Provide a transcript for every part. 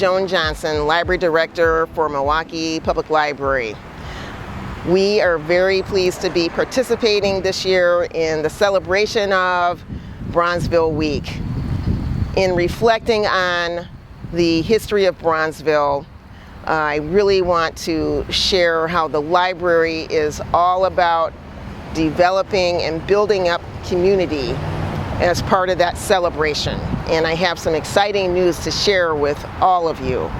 Joan Johnson, Library Director for Milwaukee Public Library. We are very pleased to be participating this year in the celebration of Bronzeville Week. In reflecting on the history of Bronzeville, I really want to share how the library is all about developing and building up community as part of that celebration. And I have some exciting news to share with all of you.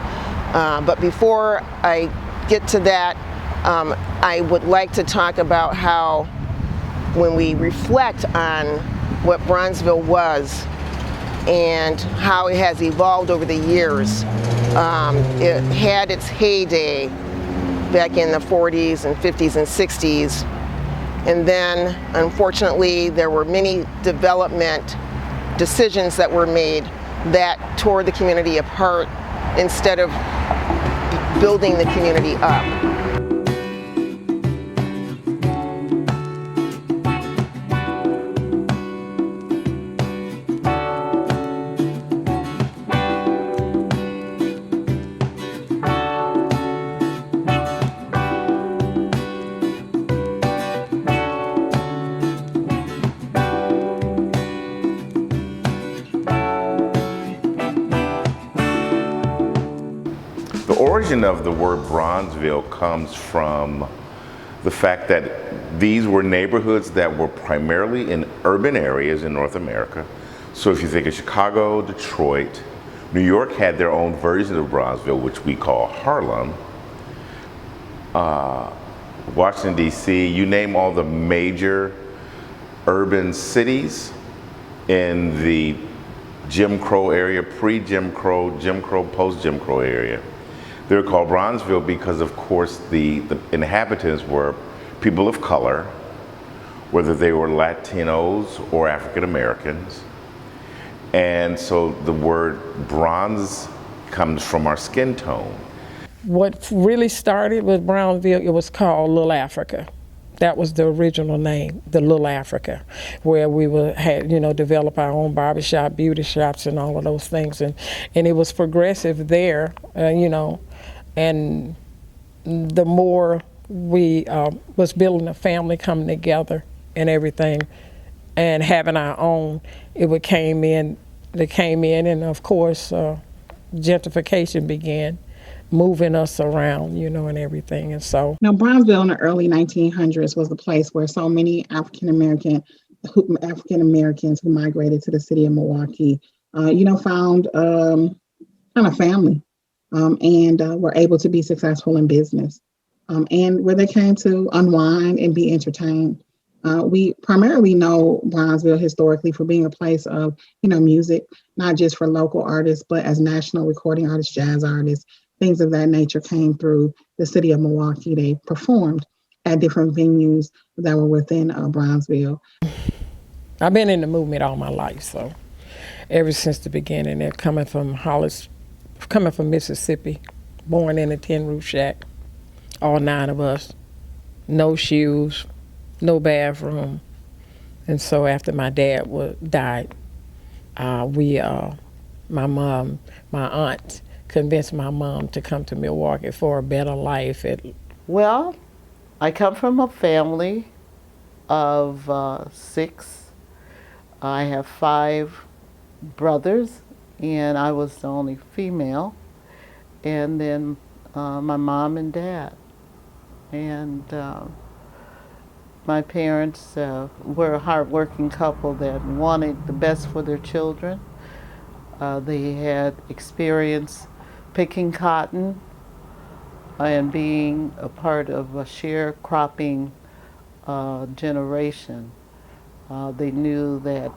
But before I get to that, I would like to talk about how when we reflect on what Bronzeville was and how it has evolved over the years, it had its heyday back in the 40s and 50s and 60s. And then, unfortunately, there were many development decisions that were made that tore the community apart instead of building the community up. The origin of the word Bronzeville comes from the fact that these were neighborhoods that were primarily in urban areas in North America. So if you think of Chicago, Detroit, New York had their own version of Bronzeville, which we call Harlem. Washington, D.C., you name all the major urban cities in the Jim Crow area, pre-Jim Crow, Jim Crow, post-Jim Crow area. They were called Bronzeville because, of course, the inhabitants were people of color, whether they were Latinos or African Americans. And so the word bronze comes from our skin tone. What really started with Bronzeville, it was called Little Africa. That was the original name, the Little Africa, where we had develop our own barbershop, beauty shops, and all of those things. And it was progressive there, and the more we was building a family, coming together and everything, and having our own, they came in, and of course, gentrification began, moving us around, and everything. And so now Bronzeville in the early 1900s was the place where so many African Americans who migrated to the city of Milwaukee, found kind of family, and were able to be successful in business, and where they came to unwind and be entertained. We primarily know Bronzeville historically for being a place of, music, not just for local artists, but as national recording artists, jazz artists, things of that nature came through the city of Milwaukee. They performed at different venues that were within Bronzeville. I've been in the movement all my life, so ever since the beginning. They're coming from Mississippi, born in a tin roof shack, all 9 of us, no shoes, no bathroom. And so after my dad died, my aunt convinced my mom to come to Milwaukee for a better life. Well, I come from a family of 6. I have 5 brothers, and I was the only female. And then my mom and dad. And my parents were a hardworking couple that wanted the best for their children. They had experience picking cotton and being a part of a sharecropping generation. They knew that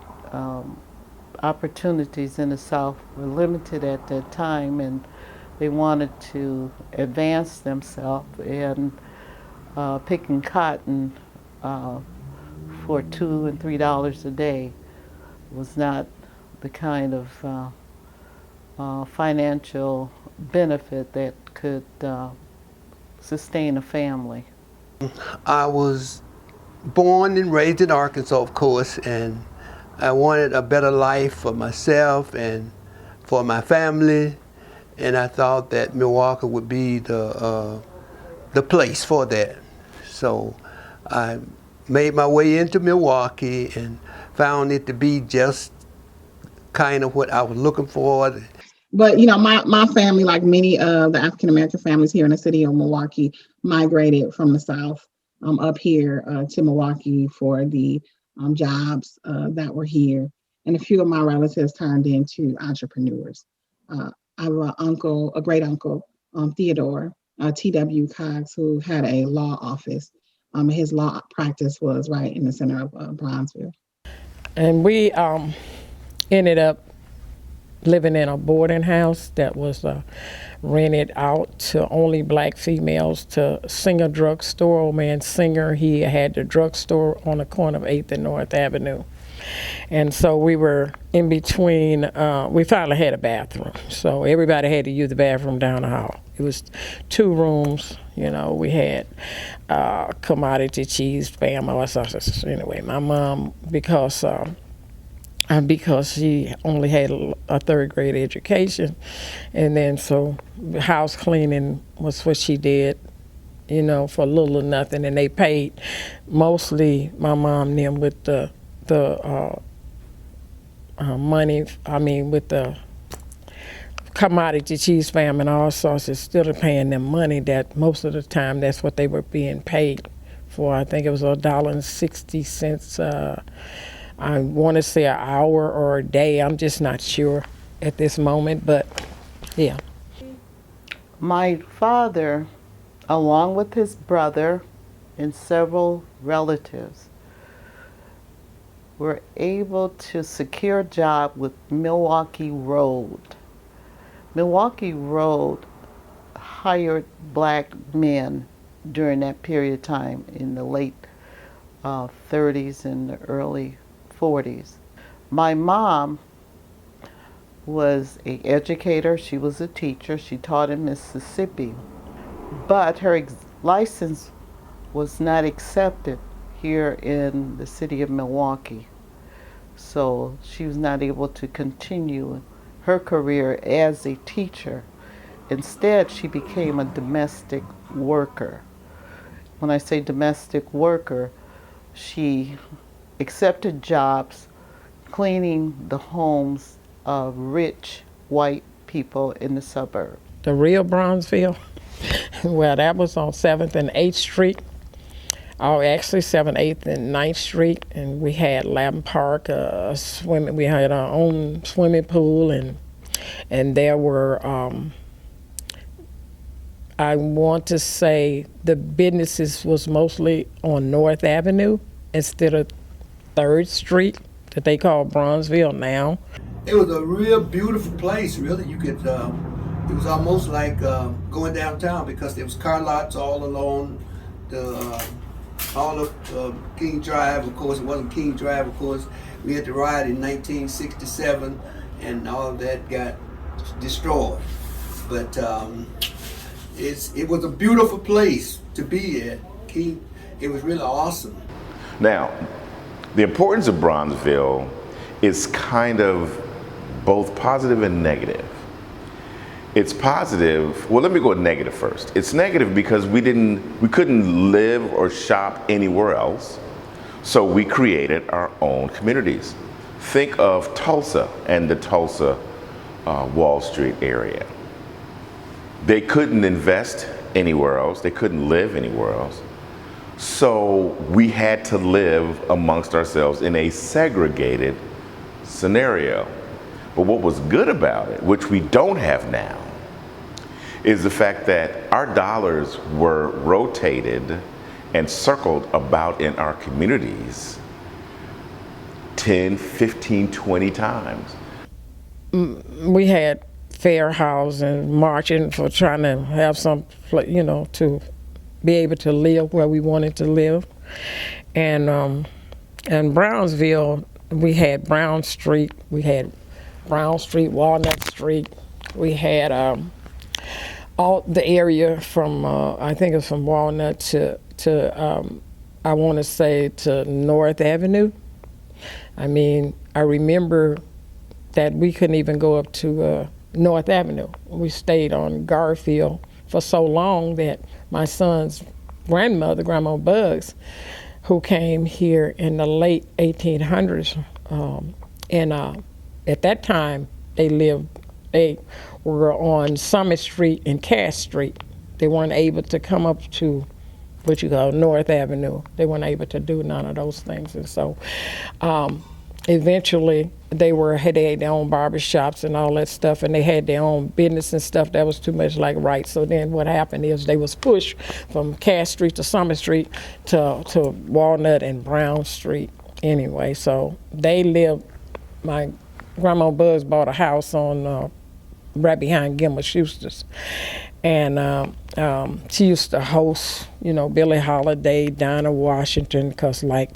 opportunities in the South were limited at that time, and they wanted to advance themselves, and picking cotton for $2 and $3 a day was not the kind of financial benefit that could sustain a family. I was born and raised in Arkansas, of course, and I wanted a better life for myself and for my family. and I thought that Milwaukee would be the place for that. So I made my way into Milwaukee and found it to be just kind of what I was looking for. But you know, my family, like many of the African American families here in the city of Milwaukee, migrated from the South up here to Milwaukee for the jobs that were here. And a few of my relatives turned into entrepreneurs. I have a great uncle, Theodore T.W. Cox, who had a law office. His law practice was right in the center of Bronzeville. And we ended up living in a boarding house that was rented out to only black females to Singer Drugstore. Old man Singer, he had the drugstore on the corner of 8th and North Avenue. And so we were in between, we finally had a bathroom. So everybody had to use the bathroom down the hall. It was 2 rooms, you know, we had commodity cheese, spam, all sorts. Anyway, my mom, because she only had a 3rd grade education, and then so house cleaning was what she did, you know, for little or nothing, and they paid mostly my mom and them with the money, I mean with the commodity cheese, spam, and all sorts, instead of paying them money, that most of the time that's what they were being paid for. I think it was $1.60, I want to say an hour or a day. I'm just not sure at this moment, but yeah. My father, along with his brother and several relatives, were able to secure a job with Milwaukee Road. Milwaukee Road hired black men during that period of time in the late 30s and the early 40s. My mom was an educator. She was a teacher. She taught in Mississippi. But her license was not accepted here in the city of Milwaukee. So she was not able to continue her career as a teacher. Instead, she became a domestic worker. When I say domestic worker, she accepted jobs cleaning the homes of rich white people in the suburb. The real Bronzeville, well, that was on 7th and 8th Street. Oh, actually 7th, 8th, and 9th Street, and we had Lavin Park, swimming. We had our own swimming pool, and there were, I want to say, the businesses was mostly on North Avenue instead of 3rd Street that they call Bronzeville now. It was a real beautiful place, really. You could, it was almost like going downtown because there was car lots all along all of King Drive. Of course, it wasn't King Drive, of course. We had to ride in 1967 and all of that got destroyed. But it was a beautiful place to be at. It was really awesome. Now, the importance of Bronzeville is kind of both positive and negative. It's positive, well, let me go with negative first. It's negative because we couldn't live or shop anywhere else, so we created our own communities. Think of Tulsa and the Tulsa Wall Street area. They couldn't invest anywhere else, they couldn't live anywhere else, so we had to live amongst ourselves in a segregated scenario. But what was good about it, which we don't have now, is the fact that our dollars were rotated and circled about in our communities 10, 15, 20 times. We had fair housing, marching for trying to have some, you know, to be able to live where we wanted to live. And Brownsville, we had Brown Street, Walnut Street. We had all the area from, I think it's from Walnut to I want to say to North Avenue. I mean, I remember that we couldn't even go up to North Avenue. We stayed on Garfield for so long that my son's grandmother, Grandma Bugs, who came here in the late 1800s, and at that time they were on Summit Street and Cass Street. They weren't able to come up to what you call North Avenue. They weren't able to do none of those things, and so eventually they had their own barbershops and all that stuff, and they had their own business and stuff. That was too much like right. So then what happened is they was pushed from Cass Street to Summit Street to Walnut and Brown Street anyway. So they lived, my grandma Buzz bought a house on right behind Gilmer Schuster's. And she used to host, Billie Holiday, Dinah Washington, because like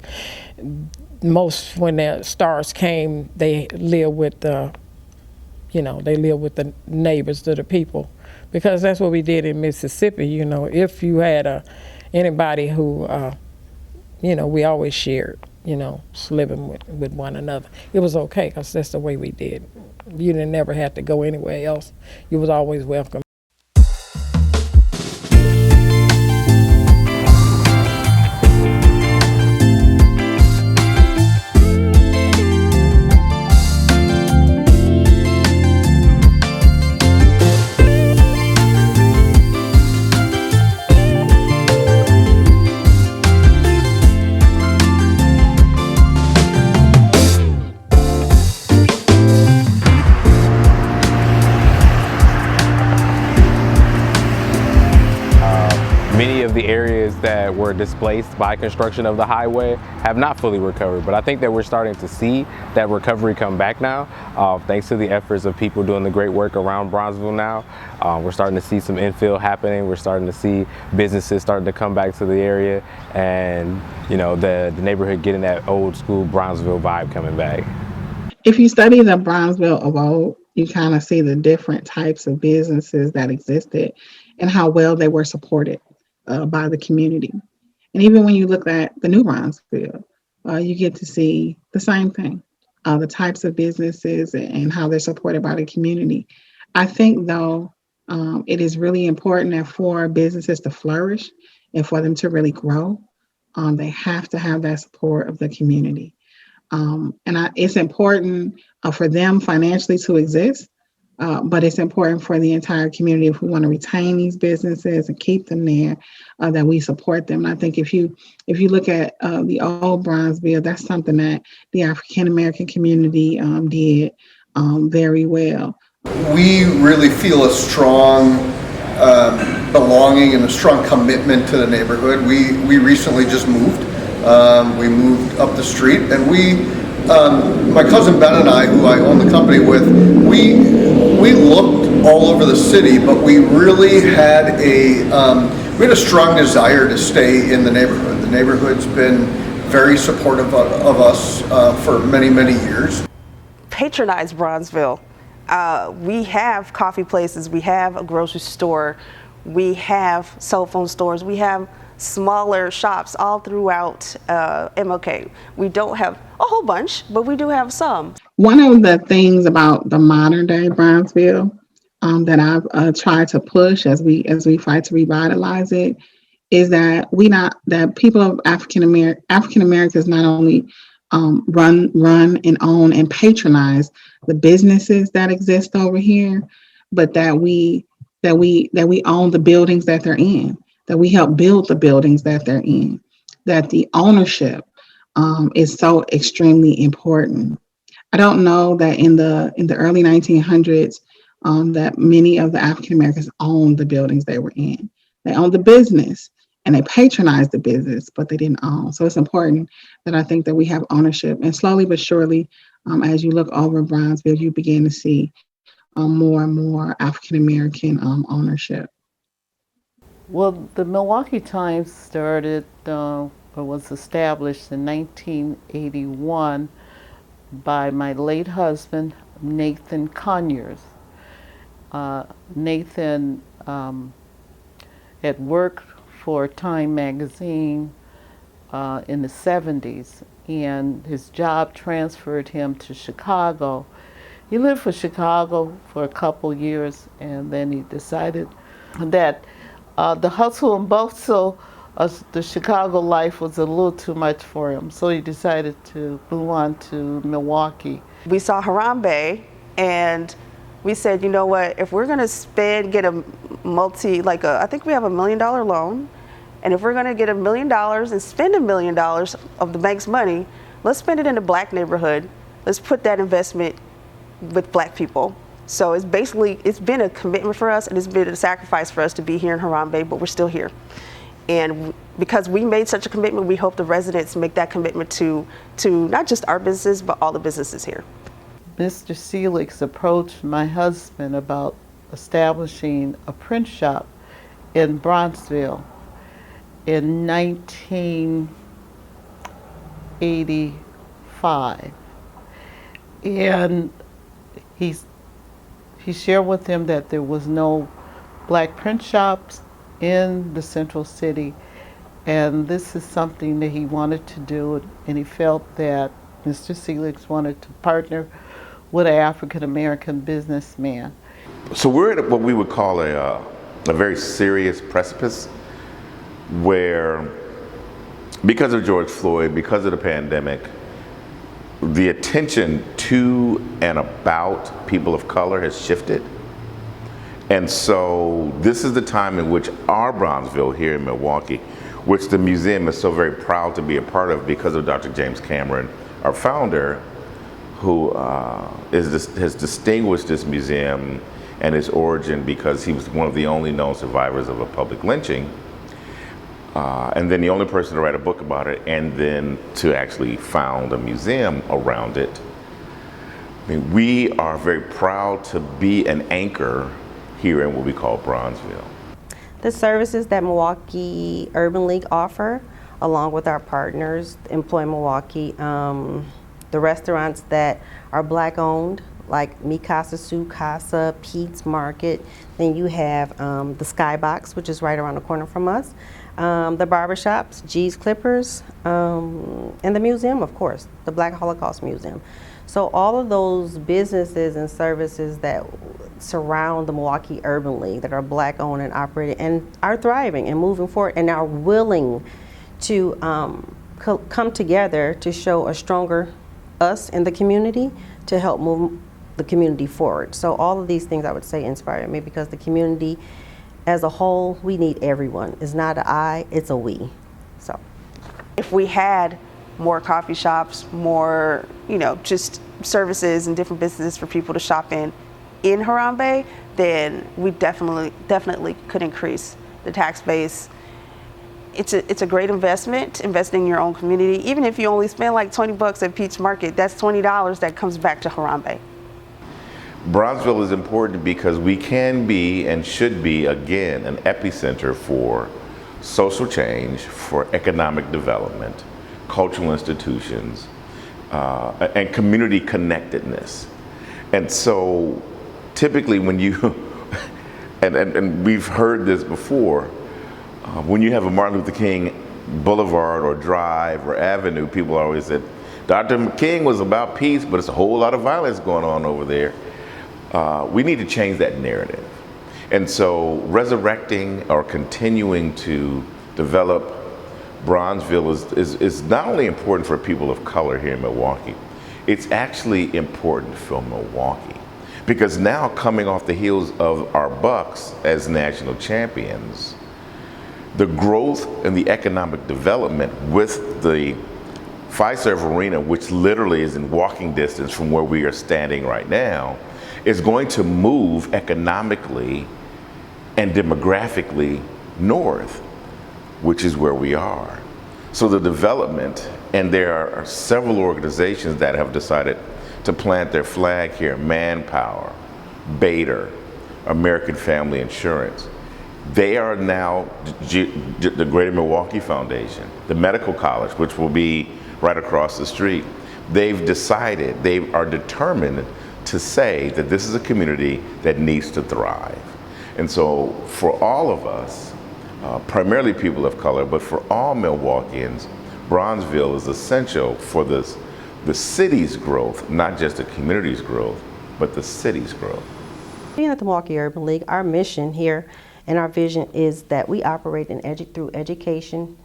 most, when the stars came, they lived with the neighbors, to the people, because that's what we did in Mississippi. If you had anybody who, we always shared, living with one another. It was okay, because that's the way we did. You didn't never have to go anywhere else. You was always welcome. Many of the areas that were displaced by construction of the highway have not fully recovered, but I think that we're starting to see that recovery come back now, thanks to the efforts of people doing the great work around Bronzeville now. We're starting to see some infill happening. We're starting to see businesses starting to come back to the area, and the neighborhood getting that old school Bronzeville vibe coming back. If you study the Bronzeville of old, you kind of see the different types of businesses that existed and how well they were supported by the community. And even when you look at the new Bronzeville, you get to see the same thing, the types of businesses and how they're supported by the community. I think, though, it is really important that for businesses to flourish and for them to really grow, they have to have that support of the community. It's important for them financially to exist, but it's important for the entire community, if we want to retain these businesses and keep them there, that we support them. And I think if you look at the old Bronzeville, that's something that the African American community did very well. We really feel a strong belonging and a strong commitment to the neighborhood. We recently just moved. We moved up the street, and my cousin Ben and I, who I own the company with, we looked all over the city, but we really had a strong desire to stay in the neighborhood. The neighborhood's been very supportive of us for many, many years. Patronize Bronzeville. We have coffee places, we have a grocery store, we have cell phone stores, we have smaller shops all throughout MLK. We don't have a whole bunch, but we do have some. One of the things about the modern day Bronzeville that I've tried to push as we fight to revitalize it is that that people of African Americans not only run and own and patronize the businesses that exist over here, but that we own the buildings that they're in, that we help build the buildings that they're in, that the ownership is so extremely important. I don't know that in the early 1900s that many of the African Americans owned the buildings they were in. They owned the business and they patronized the business, but they didn't own. So it's important that I think that we have ownership, and slowly but surely, as you look over Bronzeville, you begin to see more and more African American ownership. Well, the Milwaukee Times started or was established in 1981 by my late husband, Nathan Conyers. Nathan had worked for Time magazine in the 70s, and his job transferred him to Chicago, He lived for Chicago for a couple years, and then he decided that the hustle and bustle of the Chicago life was a little too much for him. So he decided to move on to Milwaukee. We saw Harambe, and we said, you know what, if we're gonna get a I think we have $1 million loan, and if we're gonna get $1 million and spend $1 million of the bank's money, let's spend it in a black neighborhood. Let's put that investment with black people. So it's been a commitment for us, and it's been a sacrifice for us to be here in Harambe, but we're still here. And because we made such a commitment, we hope the residents make that commitment to not just our business, but all the businesses here. Mr. Seelig approached my husband about establishing a print shop in Bronzeville in 1985. And he shared with him that there was no black print shops in the central city, and this is something that he wanted to do, and he felt that Mr. Seelig wanted to partner with an African American businessman. So we're at what we would call a very serious precipice where, because of George Floyd, because of the pandemic, the attention to and about people of color has shifted. And so this is the time in which our Bronzeville here in Milwaukee, which the museum is so very proud to be a part of because of Dr. James Cameron, our founder, who has distinguished this museum and its origin because he was one of the only known survivors of a public lynching, and then the only person to write a book about it, and then to actually found a museum around it. I mean, we are very proud to be an anchor here in what we call Bronzeville. The services that Milwaukee Urban League offer, along with our partners, Employ Milwaukee, the restaurants that are black owned, like Mi Casa Su Casa, Pete's Market. Then you have the Skybox, which is right around the corner from us. The barbershops, G's Clippers, and the museum, of course, the Black Holocaust Museum. So all of those businesses and services that surround the Milwaukee Urban League that are black owned and operated and are thriving and moving forward and are willing to come together to show a stronger us in the community to help move the community forward. So all of these things I would say inspire me because the community as a whole, we need everyone. It's not an I, it's a we. So if we had more coffee shops, more, just services and different businesses for people to shop in Harambe, then we definitely could increase the tax base. It's a great investment, investing in your own community. Even if you only spend like $20 at Pete's Market, that's $20 that comes back to Harambe. Bronzeville is important because we can be and should be, again, an epicenter for social change, for economic development, cultural institutions, and community connectedness. And so typically when you, and we've heard this before, when you have a Martin Luther King Boulevard or Drive or Avenue, people always said, Dr. King was about peace, but it's a whole lot of violence going on over there. We need to change that narrative. And so resurrecting or continuing to develop Bronzeville is not only important for people of color here in Milwaukee, it's actually important for Milwaukee. Because now, coming off the heels of our Bucks as national champions, the growth and the economic development with the Fiserv Arena, which literally is in walking distance from where we are standing right now, is going to move economically and demographically north, which is where we are. So the development, and there are several organizations that have decided to plant their flag here, Manpower, Bader, American Family Insurance. They are now the Greater Milwaukee Foundation, the medical college, which will be right across the street. They've decided, they are determined to say that this is a community that needs to thrive. And so for all of us, primarily people of color, but for all Milwaukeeans, Bronzeville is essential for the city's growth, not just the community's growth, but the city's growth. Being at the Milwaukee Urban League, our mission here and our vision is that we operate through education,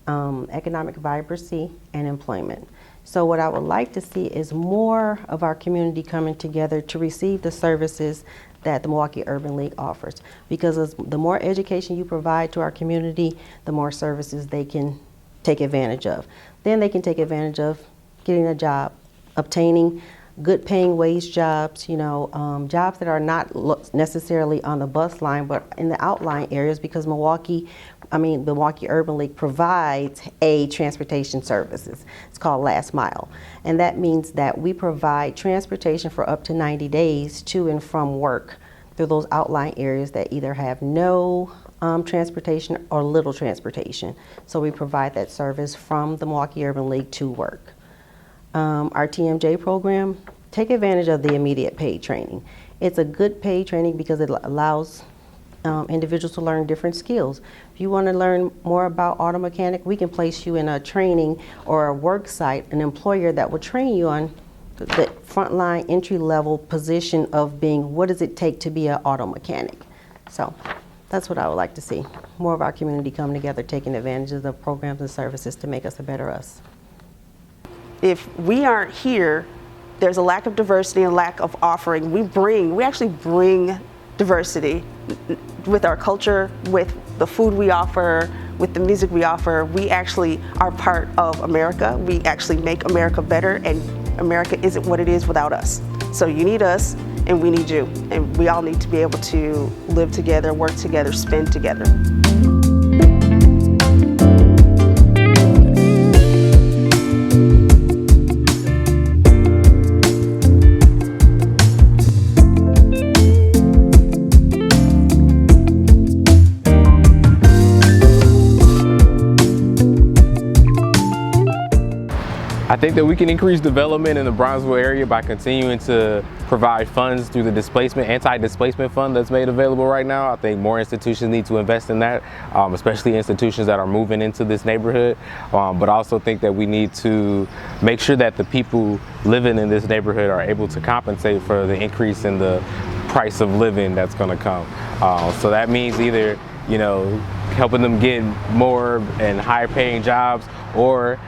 economic vibrancy, and employment. So what I would like to see is more of our community coming together to receive the services that the Milwaukee Urban League offers. Because the more education you provide to our community, the more services they can take advantage of. Then they can take advantage of getting a job, obtaining good paying wage jobs, jobs that are not necessarily on the bus line, but in the outlying areas, because the Milwaukee Urban League provides transportation services. It's called Last Mile. And that means that we provide transportation for up to 90 days to and from work through those outlying areas that either have no transportation or little transportation. So we provide that service from the Milwaukee Urban League to work. Our TMJ program, take advantage of the immediate paid training. It's a good paid training because it allows individuals to learn different skills. If you want to learn more about auto mechanic, we can place you in a training or a work site, an employer that will train you on the frontline entry-level position of being, what does it take to be an auto mechanic? So that's what I would like to see. More of our community coming together, taking advantage of the programs and services to make us a better us. If we aren't here, there's a lack of diversity and lack of offering. We actually bring diversity with our culture, with the food we offer, with the music we offer. We actually are part of America. We actually make America better, and America isn't what it is without us. So you need us, and we need you. And we all need to be able to live together, work together, spend together. I think that we can increase development in the Bronzeville area by continuing to provide funds through the anti-displacement fund that's made available right now. I think more institutions need to invest in that, especially institutions that are moving into this neighborhood. But I also think that we need to make sure that the people living in this neighborhood are able to compensate for the increase in the price of living that's going to come. So that means either, helping them get more and higher paying jobs, or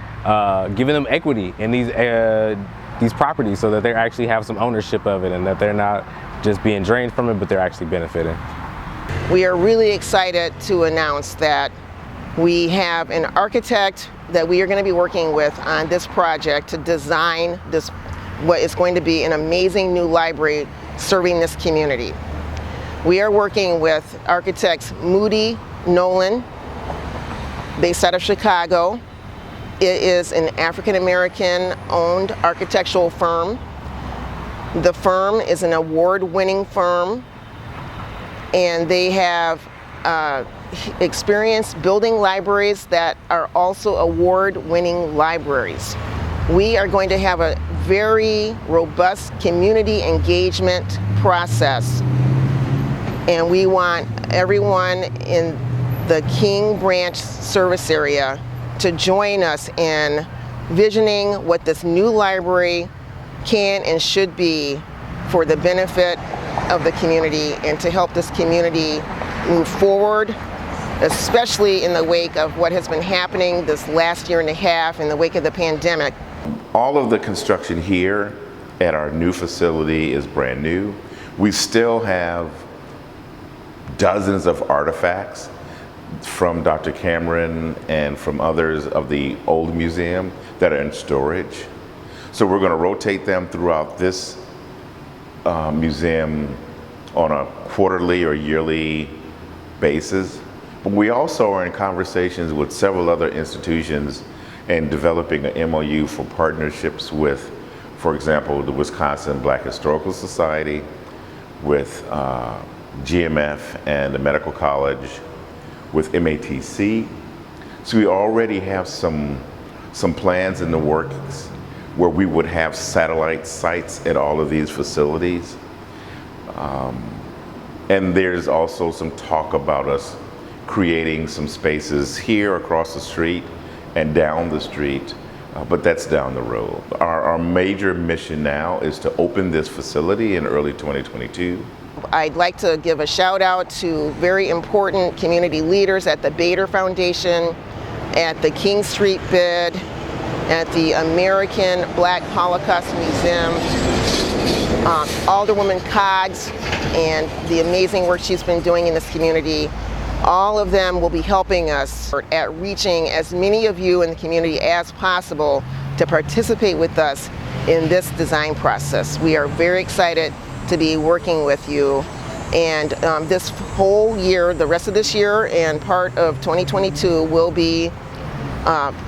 giving them equity in these properties so that they actually have some ownership of it and that they're not just being drained from it, but they're actually benefiting. We are really excited to announce that we have an architect that we are going to be working with on this project to design what is going to be an amazing new library serving this community. We are working with architects Moody Nolan, based out of Chicago. It is an African-American owned architectural firm. The firm is an award-winning firm, and they have experience building libraries that are also award-winning libraries. We are going to have a very robust community engagement process, and we want everyone in the King Branch service area to join us in visioning what this new library can and should be for the benefit of the community and to help this community move forward, especially in the wake of what has been happening this last year and a half in the wake of the pandemic. All of the construction here at our new facility is brand new. We still have dozens of artifacts from Dr. Cameron and from others of the old museum that are in storage. So we're going to rotate them throughout this museum on a quarterly or yearly basis. But we also are in conversations with several other institutions and developing an MOU for partnerships with, for example, the Wisconsin Black Historical Society, with GMF and the Medical College, with MATC. So we already have some plans in the works where we would have satellite sites at all of these facilities. And there's also some talk about us creating some spaces here across the street and down the street but that's down the road. Our major mission now is to open this facility in early 2022. I'd like to give a shout out to very important community leaders at the Bader Foundation, at the King Street Bid, at the American Black Holocaust Museum, Alderwoman Coggs, and the amazing work she's been doing in this community. All of them will be helping us at reaching as many of you in the community as possible to participate with us in this design process. We are very excited to be working with you. And this whole year, the rest of this year and part of 2022 will be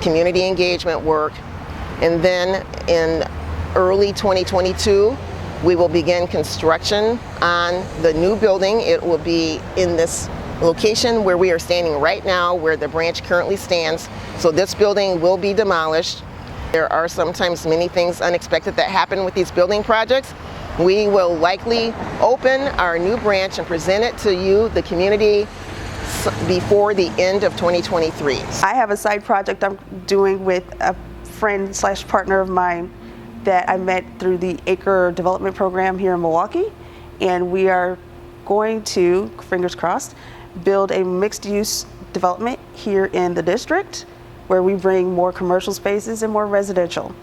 community engagement work. And then in early 2022, we will begin construction on the new building. It will be in this location where we are standing right now, where the branch currently stands. So this building will be demolished. There are sometimes many things unexpected that happen with these building projects. We will likely open our new branch and present it to you, the community, before the end of 2023. I have a side project I'm doing with a friend / partner of mine that I met through the Acre Development Program here in Milwaukee. And we are going to, fingers crossed, build a mixed-use development here in the district where we bring more commercial spaces and more residential.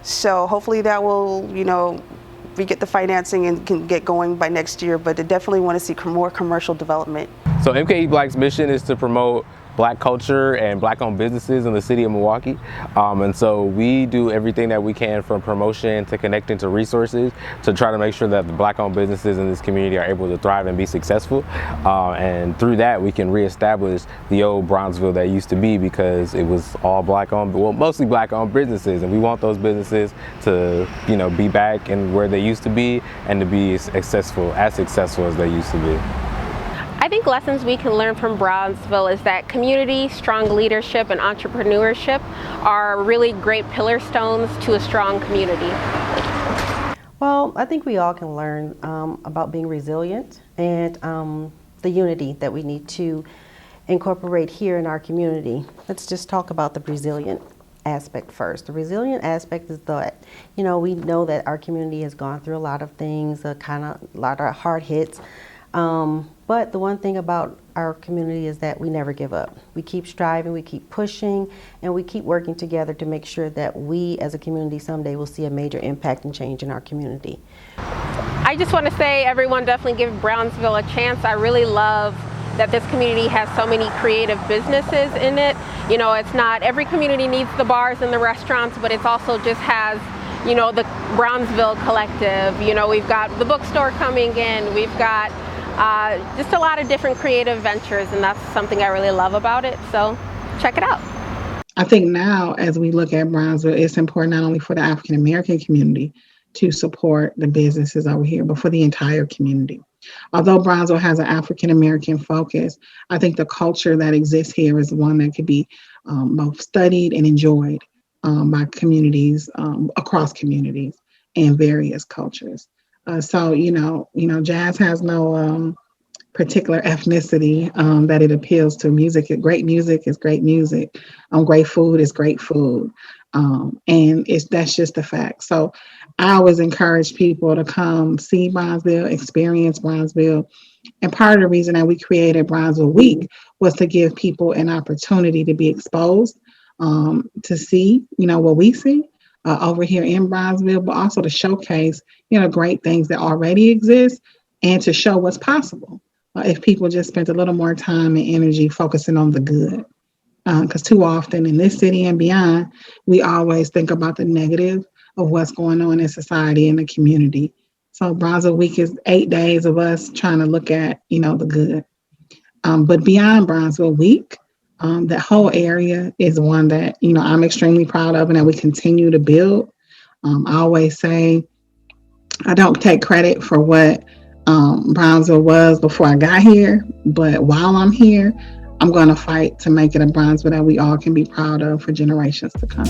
So hopefully that will, we get the financing and can get going by next year, but I definitely want to see more commercial development. So MKE Black's mission is to promote Black culture and Black-owned businesses in the city of Milwaukee. And so we do everything that we can, from promotion to connecting to resources, to try to make sure that the Black-owned businesses in this community are able to thrive and be successful. And through that, we can reestablish the old Bronzeville that used to be, because it was all Black-owned, well, mostly Black-owned businesses. And we want those businesses to, be back in where they used to be and to be as successful as they used to be. I think lessons we can learn from Bronzeville is that community, strong leadership, and entrepreneurship are really great pillar stones to a strong community. Well, I think we all can learn about being resilient and the unity that we need to incorporate here in our community. Let's just talk about the resilient aspect first. The resilient aspect is that, we know that our community has gone through a lot of things, a lot of hard hits. But the one thing about our community is that we never give up. We keep striving, we keep pushing, and we keep working together to make sure that we as a community someday will see a major impact and change in our community. I just want to say everyone definitely give Bronzeville a chance. I really love that this community has so many creative businesses in it. It's not every community needs the bars and the restaurants, but it's also just has the Bronzeville Collective. We've got the bookstore coming in. We've got just a lot of different creative ventures, and that's something I really love about it. So check it out. I think now, as we look at Bronzeville, it's important not only for the African American community to support the businesses over here, but for the entire community. Although Bronzeville has an African American focus, I think the culture that exists here is one that could be both studied and enjoyed by communities, across communities and various cultures. So, jazz has no particular ethnicity that it appeals to. Music is great music. Great food is great food. And that's just a fact. So I always encourage people to come see Bronzeville, experience Bronzeville. And part of the reason that we created Bronzeville Week was to give people an opportunity to be exposed, to see, what we see over here in Bronzeville, but also to showcase, great things that already exist and to show what's possible if people just spent a little more time and energy focusing on the good. Because too often in this city and beyond, we always think about the negative of what's going on in society and the community. So Bronzeville Week is 8 days of us trying to look at, the good. But beyond Bronzeville Week, that whole area is one that, I'm extremely proud of and that we continue to build. I always say I don't take credit for what Bronzeville was before I got here, but while I'm here, I'm going to fight to make it a Bronzeville that we all can be proud of for generations to come.